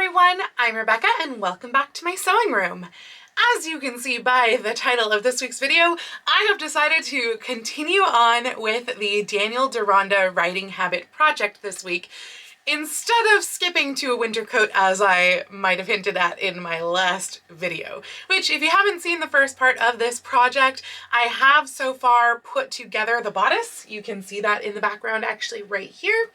everyone, I'm Rebecca and welcome back to my sewing room. As you can see by the title of this week's video, I have decided to continue on with the Daniel Deronda writing habit project this week, instead of skipping to a winter coat as I might have hinted at in my last video. Which, if you haven't seen the first part of this project, I have so far put together the bodice. You can see that in the background actually right here.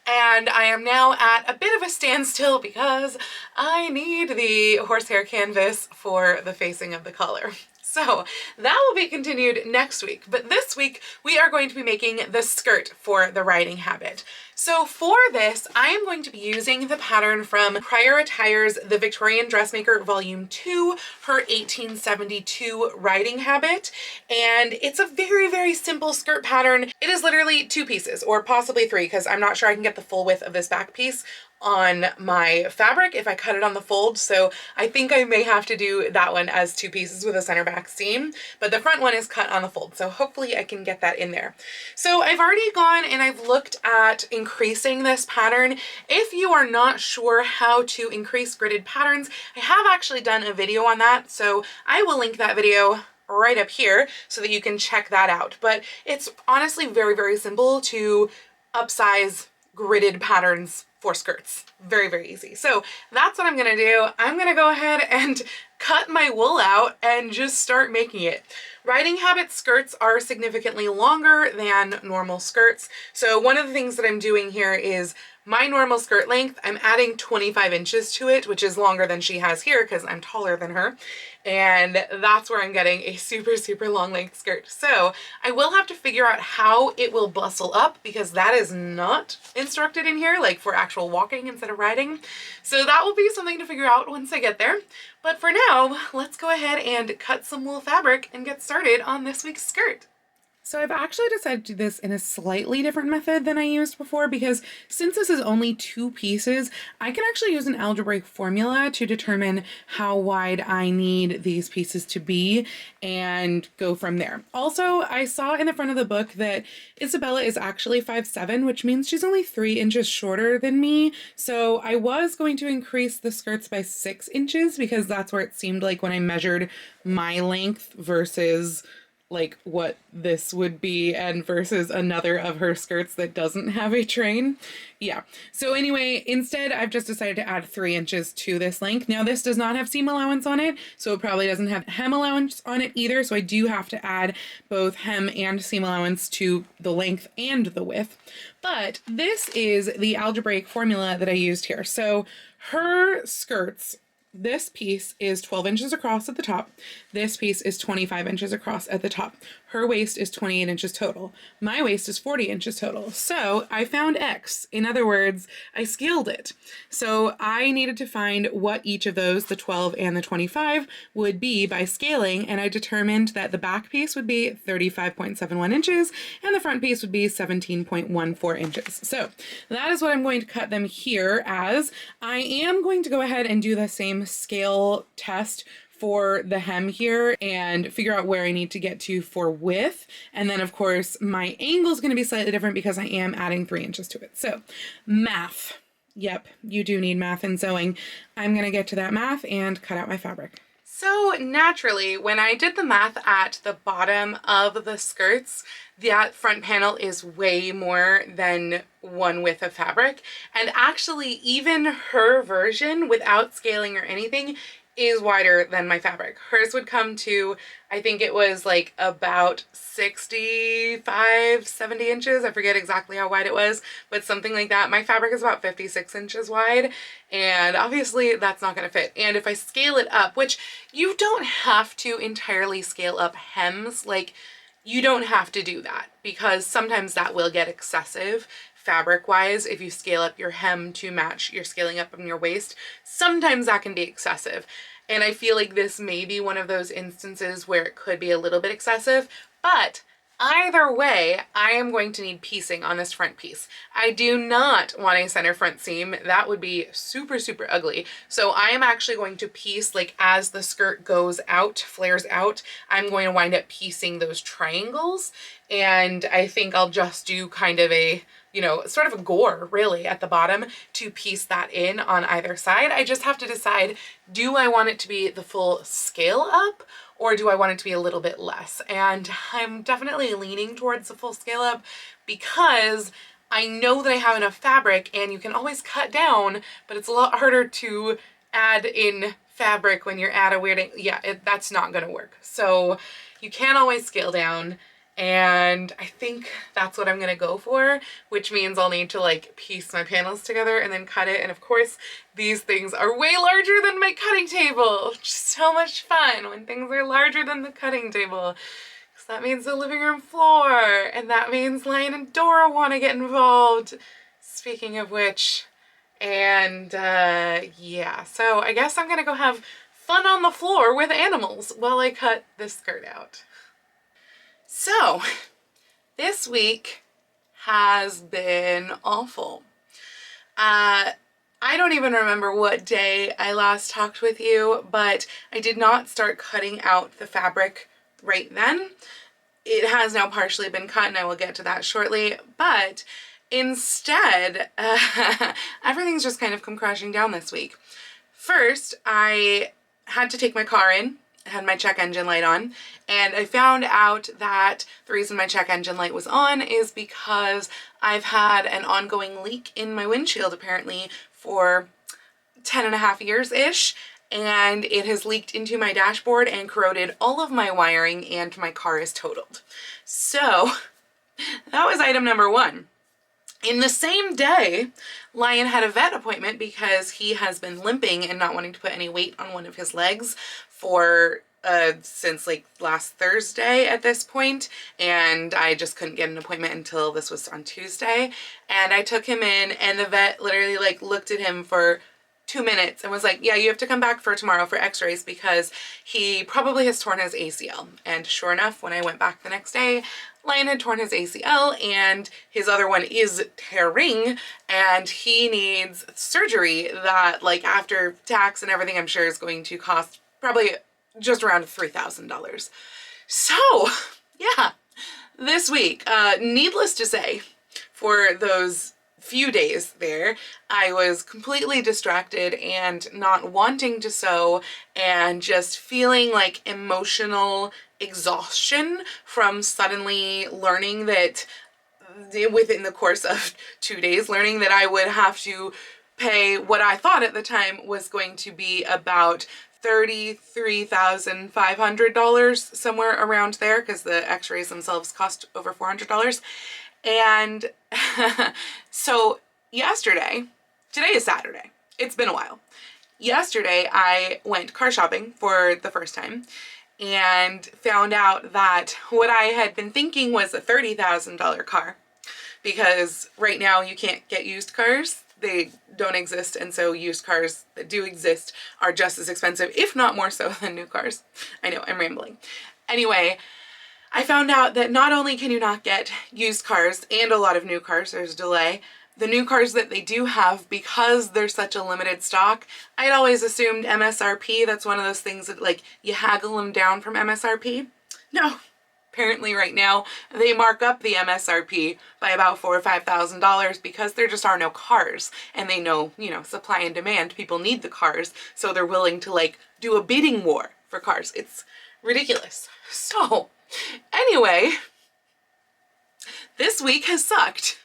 And I am now at a bit of a standstill because I need the horsehair canvas for the facing of the collar. So that will be continued next week, but this week we are going to be making the skirt for the writing habit. So for this, I am going to be using the pattern from Prior Attires, The Victorian Dressmaker Volume 2, her 1872 writing habit. And it's a very, very simple skirt pattern. It is literally 2 pieces, or possibly 3, because I'm not sure I can get the full width of this back piece on my fabric if I cut it on the fold, so I think I may have to do that one as 2 pieces with a center back seam, but the front one is cut on the fold, so hopefully I can get that in there. So I've already gone and I've looked at increasing this pattern. If you are not sure how to increase gridded patterns, I have actually done a video on that, so I will link that video right up here so that you can check that out. But it's honestly very, very simple to upsize gridded patterns for skirts. Very, very easy. So that's what I'm gonna do. I'm gonna go ahead and cut my wool out and just start making it. Writing habit skirts are significantly longer than normal skirts. So one of the things that I'm doing here is my normal skirt length, I'm adding 25 inches to it, which is longer than she has here because I'm taller than her. And that's where I'm getting a super, super long length skirt. So I will have to figure out how it will bustle up because that is not instructed in here, like for actual walking instead of riding. So that will be something to figure out once I get there. But for now, let's go ahead and cut some wool fabric and get started on this week's skirt. So I've actually decided to do this in a slightly different method than I used before because since this is only 2 pieces, I can actually use an algebraic formula to determine how wide I need these pieces to be and go from there. Also, I saw in the front of the book that Isabella is actually 5'7", which means she's only 3 inches shorter than me. So I was going to increase the skirts by 6 inches because that's where it seemed like when I measured my length versus like what this would be and versus another of her skirts that doesn't have a train. Yeah. So anyway, instead I've just decided to add 3 inches to this length. Now this does not have seam allowance on it, so it probably doesn't have hem allowance on it either. So I do have to add both hem and seam allowance to the length and the width. But this is the algebraic formula that I used here. So her skirts, this piece is 12 inches across at the top. This piece is 25 inches across at the top. Her waist is 28 inches total. My waist is 40 inches total. So I found X. In other words, I scaled it. So I needed to find what each of those, the 12 and the 25, would be by scaling, and I determined that the back piece would be 35.71 inches and the front piece would be 17.14 inches. So that is what I'm going to cut them here as. I am going to go ahead and do the same scale test for the hem here and figure out where I need to get to for width. And then of course my angle is going to be slightly different because I am adding 3 inches to it. So math. Yep, you do need math in sewing. I'm going to get to that math and cut out my fabric. So naturally, when I did the math at the bottom of the skirts, that front panel is way more than one width of fabric. And actually even her version without scaling or anything is wider than my fabric. Hers would come to, I think it was like about 65, 70 inches. I forget exactly how wide it was, but something like that. My fabric is about 56 inches wide, and obviously that's not going to fit. And if I scale it up, which you don't have to entirely scale up hems, like you don't have to do that because sometimes that will get excessive fabric wise. If you scale up your hem to match your scaling up on your waist, sometimes that can be excessive. And I feel like this may be one of those instances where it could be a little bit excessive, but either way, I am going to need piecing on this front piece. I do not want a center front seam. That would be super, super ugly. So I am actually going to piece, like as the skirt goes out, flares out, I'm going to wind up piecing those triangles. And I think I'll just do kind of a, you know, sort of a gore really at the bottom to piece that in on either side. I just have to decide, do I want it to be the full scale up or do I want it to be a little bit less? And I'm definitely leaning towards the full scale up because I know that I have enough fabric and you can always cut down, but it's a lot harder to add in fabric when you're at a weird, that's not gonna work. So you can always scale down. And I think that's what I'm gonna go for, which means I'll need to like piece my panels together and then cut it. And of course, these things are way larger than my cutting table. Just so much fun when things are larger than the cutting table. Because that means the living room floor, and that means Lion and Dora want to get involved. Speaking of which, and yeah, so I guess I'm gonna go have fun on the floor with animals while I cut this skirt out. So, this week has been awful. I don't even remember what day I last talked with you, but I did not start cutting out the fabric right then. It has now partially been cut, and I will get to that shortly, but instead, everything's just kind of come crashing down this week. First, I had to take my car in. I had my check engine light on, and I found out that the reason my check engine light was on is because I've had an ongoing leak in my windshield apparently for 10.5 years-ish, and it has leaked into my dashboard and corroded all of my wiring, and my car is totaled. So that was item number one. In the same day, Lion had a vet appointment because he has been limping and not wanting to put any weight on one of his legs for since like last Thursday at this point, and I just couldn't get an appointment until this was on Tuesday. And I took him in, and the vet literally like looked at him for 2 minutes and was like, yeah, you have to come back for tomorrow for x-rays because he probably has torn his ACL. And sure enough, when I went back the next day, Lion had torn his ACL and his other one is tearing, and he needs surgery that, like, after tax and everything, I'm sure is going to cost probably just around $3,000. So yeah, this week, needless to say, for those few days there, I was completely distracted and not wanting to sew and just feeling like emotional exhaustion from suddenly learning that within the course of 2 days, learning that I would have to pay what I thought at the time was going to be about $33,500, somewhere around there, because the x-rays themselves cost over $400. And so yesterday, today is Saturday, it's been a while. Yesterday I went car shopping for the first time and found out that what I had been thinking was a $30,000 car, because right now you can't get used cars. They don't exist, and so used cars that do exist are just as expensive, if not more so, than new cars. I know, I'm rambling. Anyway, I found out that not only can you not get used cars and a lot of new cars, there's a delay, the new cars that they do have, because they're such a limited stock, I'd always assumed MSRP, that's one of those things that like you haggle them down from MSRP. No, apparently right now they mark up the MSRP by about $4,000 or $5,000 because there just are no cars, and they know, you know, supply and demand, people need the cars, so they're willing to like do a bidding war for cars. It's ridiculous. So anyway, this week has sucked.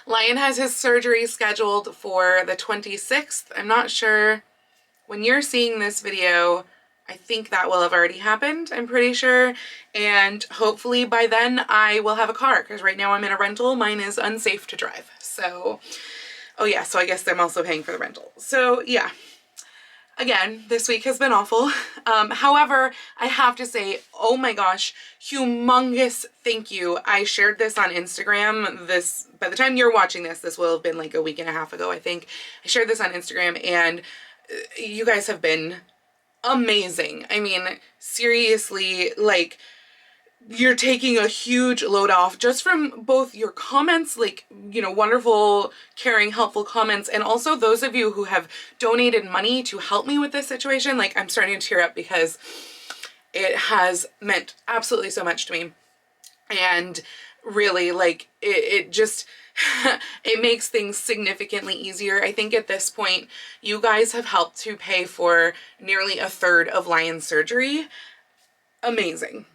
Lion has his surgery scheduled for the 26th. I'm not sure when you're seeing this video. I think that will have already happened, I'm pretty sure. And hopefully by then I will have a car, because right now I'm in a rental. Mine is unsafe to drive. So, oh yeah, so I guess I'm also paying for the rental. So yeah. Again, this week has been awful. However, I have to say, oh my gosh, humongous thank you. I shared this on Instagram. By the time you're watching this, this will have been like a week and a half ago, I think. I shared this on Instagram, and you guys have been amazing. I mean, seriously, like, you're taking a huge load off just from both your comments, like, you know, wonderful, caring, helpful comments, and also those of you who have donated money to help me with this situation. Like, I'm starting to tear up because it has meant absolutely so much to me. And really, like, it just it makes things significantly easier. I think at this point you guys have helped to pay for nearly a third of Lion's surgery. Amazing.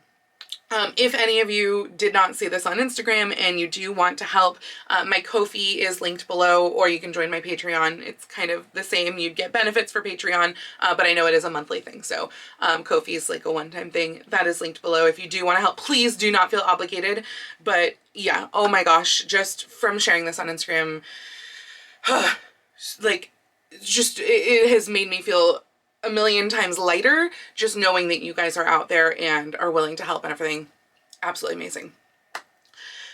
If any of you did not see this on Instagram and you do want to help, my Ko-fi is linked below, or you can join my Patreon. It's kind of the same. You'd get benefits for Patreon, but I know it is a monthly thing. So Ko-fi is like a one-time thing. That is linked below. If you do want to help, please do not feel obligated. But yeah, oh my gosh, just from sharing this on Instagram, like, just, it has made me feel a million times lighter just knowing that you guys are out there and are willing to help and everything. Absolutely amazing.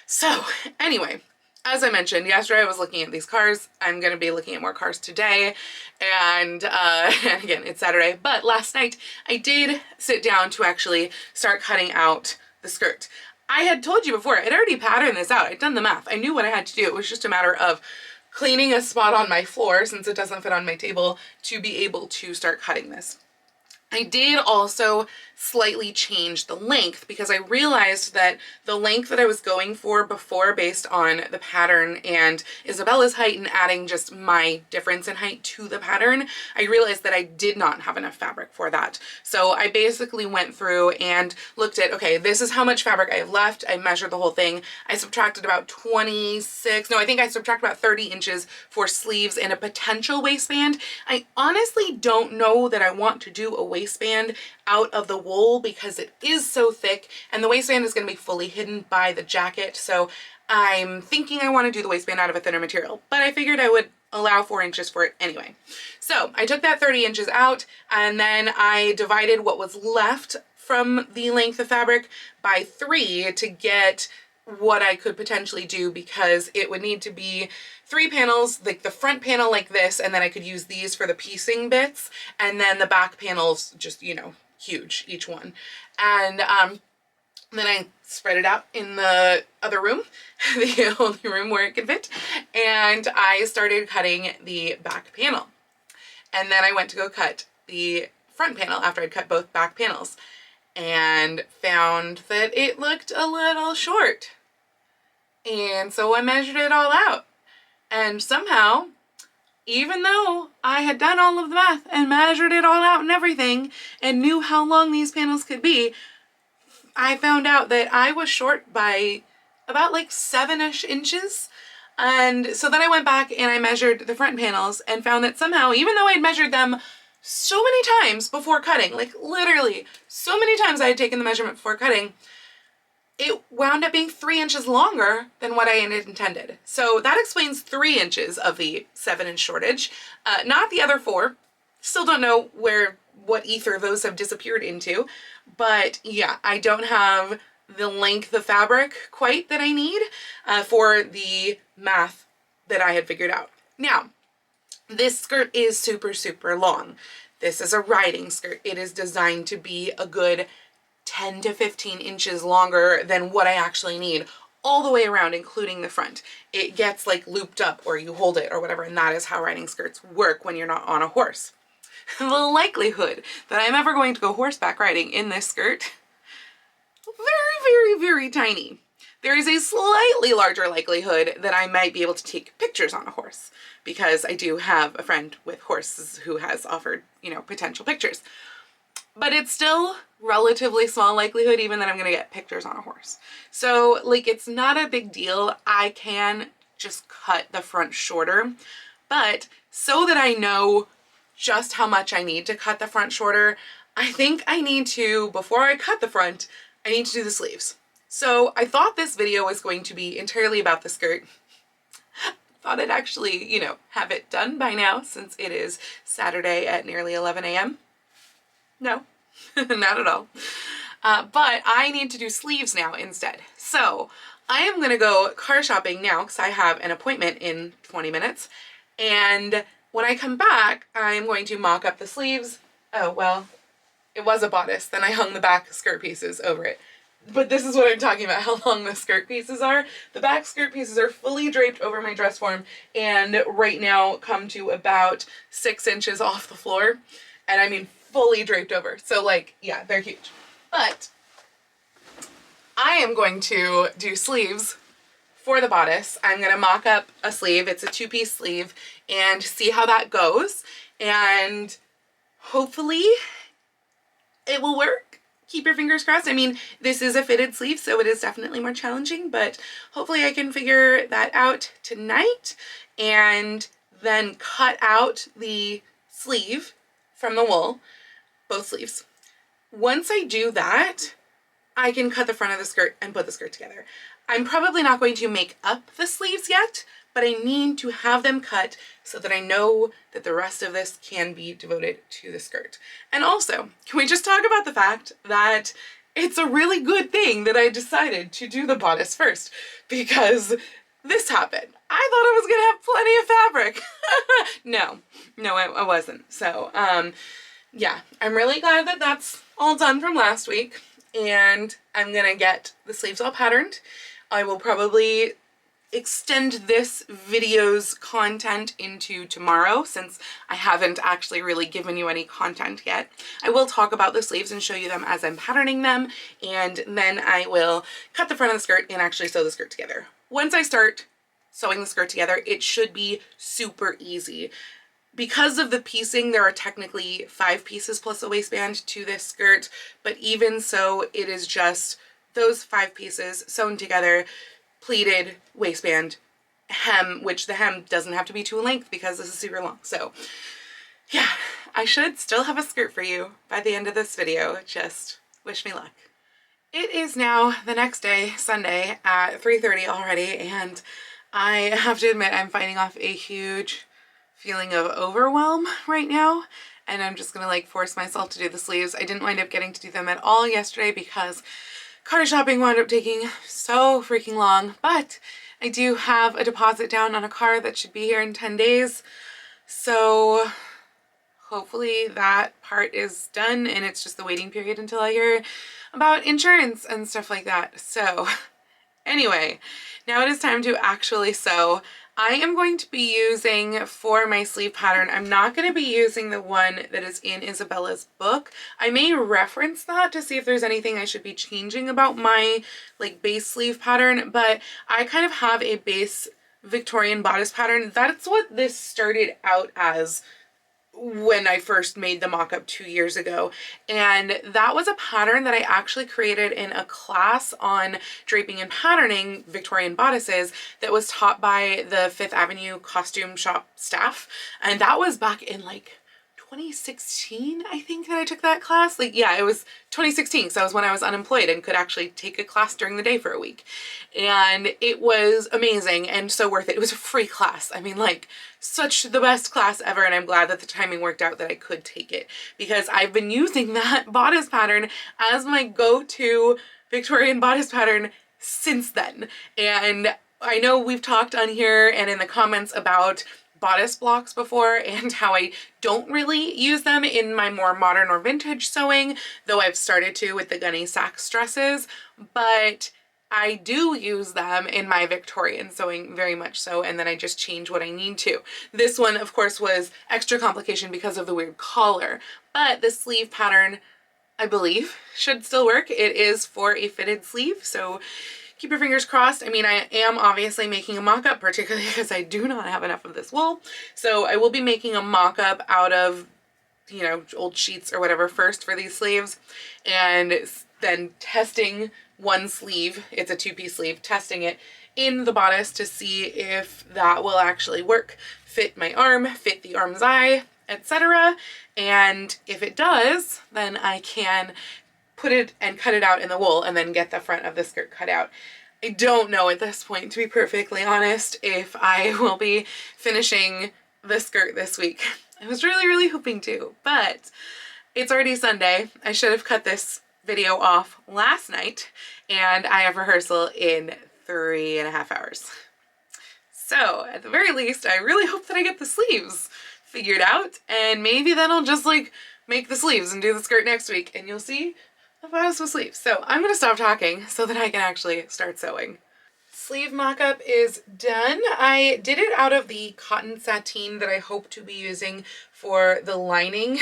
So anyway, as I mentioned, yesterday I was looking at these cars. I'm going to be looking at more cars today. And again, it's Saturday, but last night I did sit down to actually start cutting out the skirt. I had told you before, I'd already patterned this out. I'd done the math. I knew what I had to do. It was just a matter of cleaning a spot on my floor, since it doesn't fit on my table, to be able to start cutting this. I did also slightly change the length because I realized that the length that I was going for before, based on the pattern and Isabella's height and adding just my difference in height to the pattern, I realized that I did not have enough fabric for that. So I basically went through and looked at, okay, this is how much fabric I have left. I measured the whole thing. I subtracted about 26, no, I think I subtracted about 30 inches for sleeves and a potential waistband. I honestly don't know that I want to do a waistband out of the wool because it is so thick, and the waistband is going to be fully hidden by the jacket. So I'm thinking I want to do the waistband out of a thinner material, but I figured I would allow 4 inches for it anyway. So I took that 30 inches out, and then I divided what was left from the length of fabric by 3 to get what I could potentially do, because it would need to be 3 panels, like the front panel like this, and then I could use these for the piecing bits, and then the back panels just, you know, huge, each one. And then I spread it out in the other room, the only room where it could fit, and I started cutting the back panel. And then I went to go cut the front panel after I'd cut both back panels, and found that it looked a little short. And so I measured it all out. And somehow, even though I had done all of the math and measured it all out and everything and knew how long these panels could be, I found out that I was short by about like 7-ish inches. And so then I went back and I measured the front panels and found that somehow, even though I'd measured them so many times before cutting, like literally so many times I had taken the measurement before cutting, it wound up being 3 inches longer than what I had intended. So that explains 3 inches of the 7-inch shortage, not the other 4. Still don't know what ether those have disappeared into, but yeah, I don't have the length of fabric quite that I need for the math that I had figured out. Now, this skirt is super, super long. This is a riding skirt. It is designed to be a good 10 to 15 inches longer than what I actually need all the way around, including the front. It gets like looped up, or you hold it or whatever, and that is how riding skirts work when you're not on a horse. The likelihood that I'm ever going to go horseback riding in this skirt, very, very, very tiny. There is a slightly larger likelihood that I might be able to take pictures on a horse, because I do have a friend with horses who has offered, you know, potential pictures. But it's still relatively small likelihood even that I'm gonna get pictures on a horse. So like, it's not a big deal. I can just cut the front shorter, but so that I know just how much I need to cut the front shorter, I think I need to, before I cut the front, I need to do the sleeves. So I thought this video was going to be entirely about the skirt. Thought I'd actually, you know, have it done by now, since it is Saturday at nearly 11 a.m. No, not at all. But I need to do sleeves now instead. So I am going to go car shopping now because I have an appointment in 20 minutes. And when I come back, I'm going to mock up the sleeves. Oh, well, it was a bodice. Then I hung the back skirt pieces over it. But this is what I'm talking about, how long the skirt pieces are. The back skirt pieces are fully draped over my dress form and right now come to about 6 inches off the floor. And I mean fully draped over. So like, yeah, they're huge. But I am going to do sleeves for the bodice. I'm going to mock up a sleeve. It's a 2-piece sleeve, and see how that goes. And hopefully it will work. Keep your fingers crossed. I mean, this is a fitted sleeve, so it is definitely more challenging, but hopefully I can figure that out tonight and then cut out the sleeve from the wool, both sleeves. Once I do that, I can cut the front of the skirt and put the skirt together. I'm probably not going to make up the sleeves yet, but I need to have them cut so that I know that the rest of this can be devoted to the skirt. And also, can we just talk about the fact that it's a really good thing that I decided to do the bodice first, because this happened. I thought I was gonna have plenty of fabric. No, I wasn't. So, yeah, I'm really glad that that's all done from last week, and I'm gonna get the sleeves all patterned. I will probably extend this video's content into tomorrow, since I haven't actually really given you any content yet. I will talk about the sleeves and show you them as I'm patterning them, and then I will cut the front of the skirt and actually sew the skirt together. Once I start sewing the skirt together, it should be super easy. Because of the piecing, there are technically 5 pieces plus a waistband to this skirt, but even so, it is just those 5 pieces sewn together, pleated, waistband, hem, which the hem doesn't have to be too length because this is super long. So yeah, I should still have a skirt for you by the end of this video. Just wish me luck. It is now the next day, Sunday, at 3:30 already, and I have to admit I'm fighting off a huge feeling of overwhelm right now, and I'm just gonna like force myself to do the sleeves. I didn't wind up getting to do them at all yesterday because car shopping wound up taking so freaking long, but I do have a deposit down on a car that should be here in 10 days. So hopefully that part is done, and it's just the waiting period until I hear about insurance and stuff like that. So anyway, now it is time to actually sew. I am going to be using, for my sleeve pattern, I'm not going to be using the one that is in Isabella's book. I may reference that to see if there's anything I should be changing about my like base sleeve pattern, but I kind of have a base Victorian bodice pattern. That's what this started out as when I first made the mock-up 2 years ago, and that was a pattern that I actually created in a class on draping and patterning Victorian bodices that was taught by the Fifth Avenue costume shop staff, and that was back in like 2016, I think, that I took that class. Like, yeah, it was 2016, so that was when I was unemployed and could actually take a class during the day for a week. And it was amazing and so worth it. It was a free class. I mean, like, such the best class ever, and I'm glad that the timing worked out that I could take it, because I've been using that bodice pattern as my go-to Victorian bodice pattern since then. And I know we've talked on here and in the comments about bodice blocks before and how I don't really use them in my more modern or vintage sewing, though I've started to with the gunny sax dresses, but I do use them in my Victorian sewing very much so, and then I just change what I need to. This one, of course, was extra complication because of the weird collar, but the sleeve pattern, I believe, should still work. It is for a fitted sleeve, so keep your fingers crossed. I mean, I am obviously making a mock-up, particularly because I do not have enough of this wool. So I will be making a mock-up out of, you know, old sheets or whatever first for these sleeves, and then testing one sleeve, it's a 2-piece sleeve, testing it in the bodice to see if that will actually work, fit my arm, fit the arm's eye, etc. And if it does, then I can put it and cut it out in the wool and then get the front of the skirt cut out. I don't know at this point, to be perfectly honest, if I will be finishing the skirt this week. I was really hoping to, but it's already Sunday. I should have cut this video off last night, and I have rehearsal in 3.5 hours. So at the very least, I really hope that I get the sleeves figured out, and maybe then I'll just like make the sleeves and do the skirt next week, and you'll see the bodice with sleeves. So I'm gonna stop talking so that I can actually start sewing. Sleeve mock-up is done. I did it out of the cotton sateen that I hope to be using for the lining.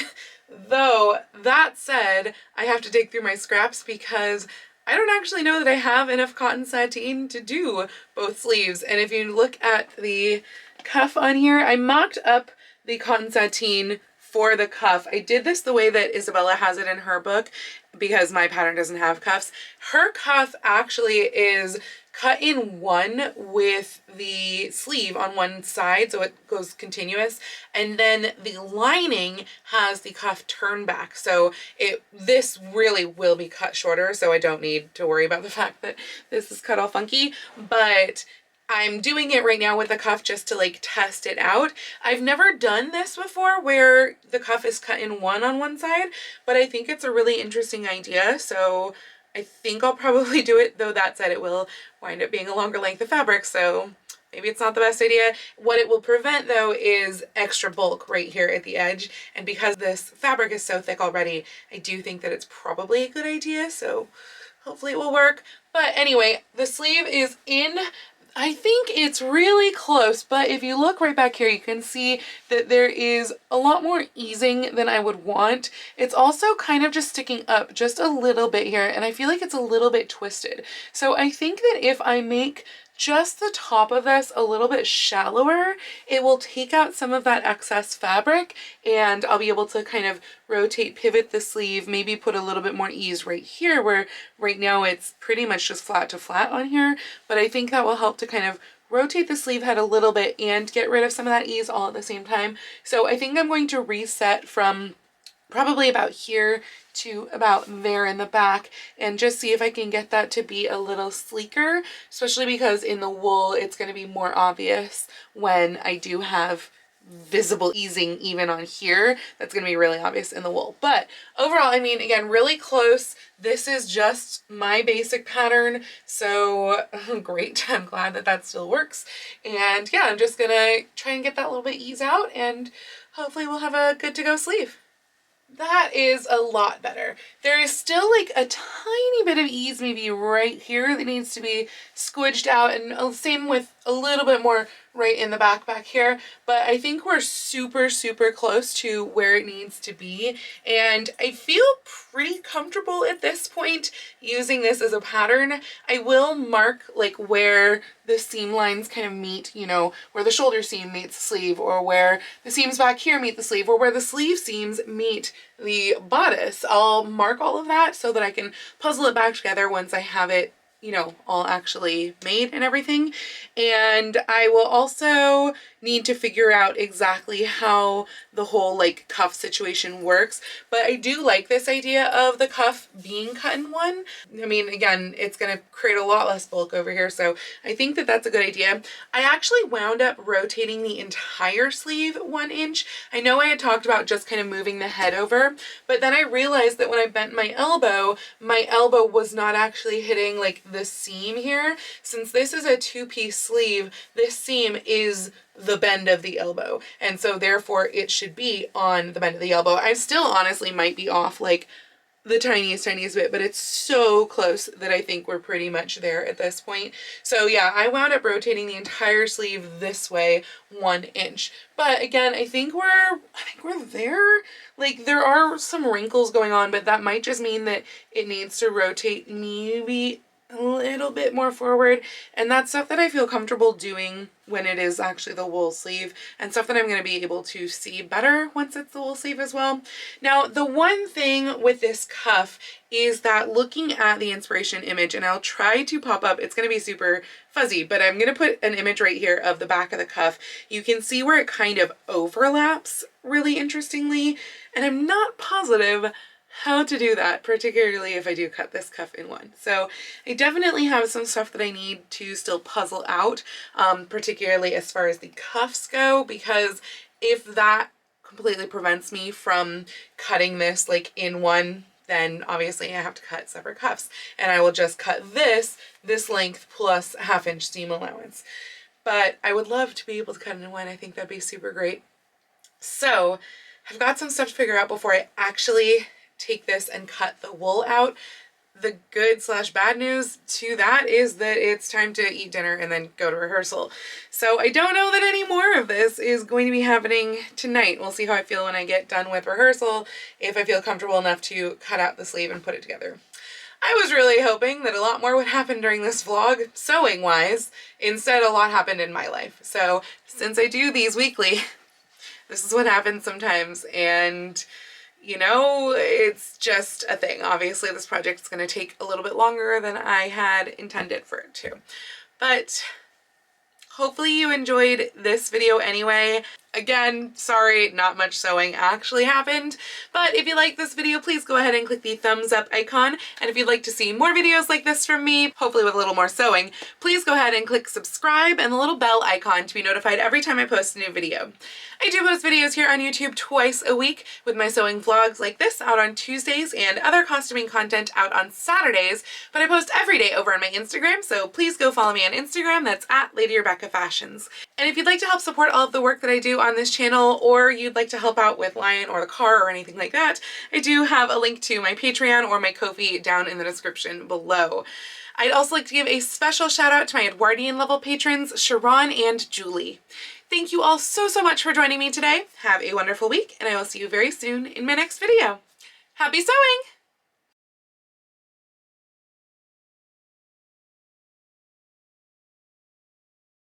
Though, that said, I have to dig through my scraps because I don't actually know that I have enough cotton sateen to do both sleeves. And if you look at the cuff on here, I mocked up the cotton sateen for the cuff. I did this the way that Isabella has it in her book because my pattern doesn't have cuffs. Her cuff actually is cut in one with the sleeve on one side, so it goes continuous, and then the lining has the cuff turn back, so this really will be cut shorter, so I don't need to worry about the fact that this is cut all funky. But I'm doing it right now with the cuff just to like test it out. I've never done this before where the cuff is cut in one on one side, but I think it's a really interesting idea, so I think I'll probably do it, though that said it will wind up being a longer length of fabric, so maybe it's not the best idea. What it will prevent though is extra bulk right here at the edge, and because this fabric is so thick already, I do think that it's probably a good idea, so hopefully it will work. But anyway, the sleeve is in. I think it's really close, but if you look right back here, you can see that there is a lot more easing than I would want. It's also kind of just sticking up just a little bit here, and I feel like it's a little bit twisted. So I think that if I make just the top of this a little bit shallower, it will take out some of that excess fabric, and I'll be able to kind of rotate, pivot the sleeve, maybe put a little bit more ease right here, where right now it's pretty much just flat to flat on here, but I think that will help to kind of rotate the sleeve head a little bit and get rid of some of that ease all at the same time. So I think I'm going to reset from probably about here to about there in the back and just see if I can get that to be a little sleeker, especially because in the wool it's going to be more obvious when I do have visible easing even on here. That's going to be really obvious in the wool. But overall, I mean, again, really close. This is just my basic pattern, so great. I'm glad that that still works. And yeah, I'm just gonna try and get that little bit ease out, and hopefully we'll have a good to go sleeve. That is a lot better. There is still like a tiny bit of ease maybe right here that needs to be squidged out, and same with a little bit more right in the back here, but I think we're super close to where it needs to be, and I feel pretty comfortable at this point using this as a pattern. I will mark like where the seam lines kind of meet, you know, where the shoulder seam meets the sleeve, or where the seams back here meet the sleeve, or where the sleeve seams meet the bodice. I'll mark all of that so that I can puzzle it back together once I have it, you know, all actually made and everything. And I will also need to figure out exactly how the whole like cuff situation works, but I do like this idea of the cuff being cut in one. I mean, again, it's going to create a lot less bulk over here, so I think that that's a good idea. I actually wound up rotating the entire sleeve 1 inch. I know I had talked about just kind of moving the head over, but then I realized that when I bent my elbow was not actually hitting like the seam here. Since this is a 2-piece sleeve, this seam is the bend of the elbow, and so therefore it should be on the bend of the elbow. I still honestly might be off like the tiniest bit, but it's so close that I think we're pretty much there at this point. So yeah, I wound up rotating the entire sleeve this way 1 inch. But again, I think we're there. Like, there are some wrinkles going on, but that might just mean that it needs to rotate maybe a little bit more forward, and that's stuff that I feel comfortable doing when it is actually the wool sleeve, and stuff that I'm going to be able to see better once it's the wool sleeve as well. Now, the one thing with this cuff is that looking at the inspiration image, and I'll try to pop up, it's going to be super fuzzy, but I'm going to put an image right here of the back of the cuff. You can see where it kind of overlaps really interestingly, and I'm not positive how to do that, particularly if I do cut this cuff in one. So I definitely have some stuff that I need to still puzzle out, particularly as far as the cuffs go, because if that completely prevents me from cutting this like in one, then obviously I have to cut separate cuffs, and I will just cut this length plus a 1/2 inch seam allowance. But I would love to be able to cut it in one. I think that'd be super great. So I've got some stuff to figure out before I actually take this and cut the wool out. The good/bad news to that is that it's time to eat dinner and then go to rehearsal. So I don't know that any more of this is going to be happening tonight. We'll see how I feel when I get done with rehearsal, if I feel comfortable enough to cut out the sleeve and put it together. I was really hoping that a lot more would happen during this vlog, sewing-wise. Instead, a lot happened in my life. So since I do these weekly, this is what happens sometimes, and you know, it's just a thing. Obviously, this project's going to take a little bit longer than I had intended for it to. But hopefully you enjoyed this video anyway. Again, sorry, not much sewing actually happened, but if you like this video, please go ahead and click the thumbs up icon. And if you'd like to see more videos like this from me, hopefully with a little more sewing, please go ahead and click subscribe and the little bell icon to be notified every time I post a new video. I do post videos here on YouTube twice a week, with my sewing vlogs like this out on Tuesdays and other costuming content out on Saturdays, but I post every day over on my Instagram, so please go follow me on Instagram. That's at Lady Rebecca Fashions. And if you'd like to help support all of the work that I do on this channel, or you'd like to help out with Lion or the car or anything like that, I do have a link to my Patreon or my Ko-fi down in the description below. I'd also like to give a special shout out to my Edwardian level patrons, Sharon and Julie. Thank you all so much for joining me today. Have a wonderful week, and I will see you very soon in my next video. Happy sewing!